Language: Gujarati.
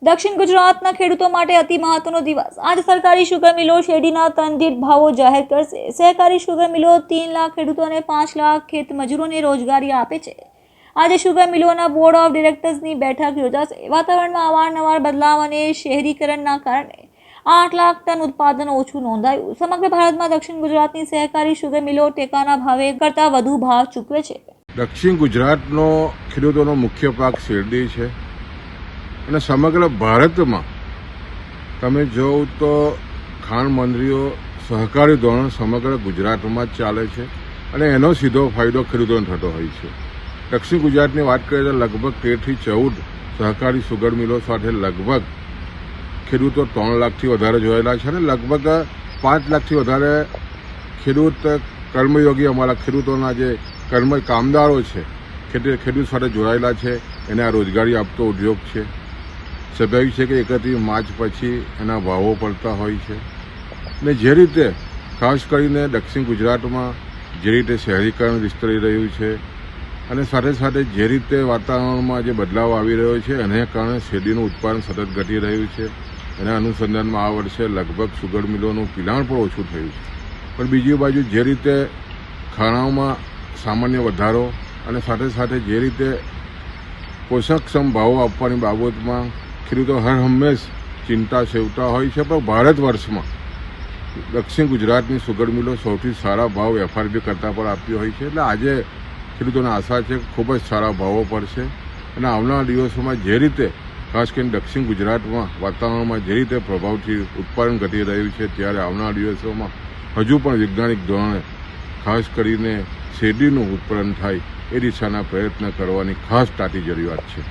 દક્ષિણ ગુજરાતના ખેડૂતો માટે અતિ મહત્વનો દિવસ। આજ સરકારી શુગર મિલો શેરડીના ટન દીઠ ભાવો જાહેર કરશે। સહકારી શુગર મિલો 3 લાખ ખેડૂતોને 5 લાખ ખેત મજૂરોને રોજગારી આપે છે। આજે શુગર મિલોના બોર્ડ ઓફ ડિરેક્ટર્સની બેઠક યોજાશે। વાતાવરણમાં અવારનવાર બદલાવ અને શહેરીકરણના કારણે 8 લાખ ટન ઉત્પાદન ઓછું નોંધાયું। સમગ્ર ભારતમાં દક્ષિણ ગુજરાતની સહકારી શુગર મિલો ટેકાના ભાવે કરતાં વધુ ભાવ ચૂકવે છે। દક્ષિણ ગુજરાતનો ખેડૂતોનો મુખ્ય પાક શેરડી છે અને સમગ્ર ભારતમાં તમે જોવો તો ખાણ મંડળીઓ સહકારી ધોરણ સમગ્ર ગુજરાતમાં જ ચાલે છે અને એનો સીધો ફાયદો ખેડૂતોને થતો હોય છે। દક્ષિણ ગુજરાતની વાત કરીએ તો લગભગ 13 થી 14 સહકારી સુગર મિલો સાથે લગભગ ખેડૂતો 3 લાખથી વધારે જોડાયેલા છે અને લગભગ 5 લાખથી વધારે ખેડૂત કર્મયોગી અમારા ખેડૂતોના જે કામદારો છે ખેડૂત સાથે જોડાયેલા છે, એને આ રોજગારી આપતો ઉદ્યોગ છે। સ્વાભાવિક છે કે 31 માર્ચ પછી એના ભાવો પડતા હોય છે અને જે રીતે ખાસ કરીને દક્ષિણ ગુજરાતમાં જે રીતે શહેરીકરણ વિસ્તરી રહ્યું છે અને સાથે સાથે જે રીતે વાતાવરણમાં જે બદલાવ આવી રહ્યો છે એને કારણે શેરડીનું ઉત્પાદન સતત ઘટી રહ્યું છે। એના અનુસંધાનમાં આ વર્ષે લગભગ સુગર મિલોનું પિલાણ પણ ઓછું થયું છે, પણ બીજી બાજુ જે રીતે ખાણાઓમાં સામાન્ય વધારો અને સાથે સાથે જે રીતે પોષકક્ષમ ભાવો આપવાની બાબતમાં ખેડૂતો હર હંમેશ ચિંતા સેવતા હોય છે, પણ ભારત વર્ષમાં દક્ષિણ ગુજરાતની સુગર મિલો સૌથી સારા ભાવ એફઆરપી કરતાં પણ આપતી હોય છે। એટલે આજે ખેડૂતોને આશા છે કે ખૂબ જ સારા ભાવો પડશે અને આવનારા દિવસોમાં જે રીતે ખાસ કરીને દક્ષિણ ગુજરાતમાં વાતાવરણમાં જે રીતે પ્રભાવથી ઉત્પાદન ઘટી રહ્યું છે, ત્યારે આવનારા દિવસોમાં હજુ પણ વૈજ્ઞાનિક ધોરણે ખાસ કરીને શેરડીનું ઉત્પાદન થાય એ દિશાના પ્રયત્ન કરવાની ખાસ તાતી જરૂરિયાત છે।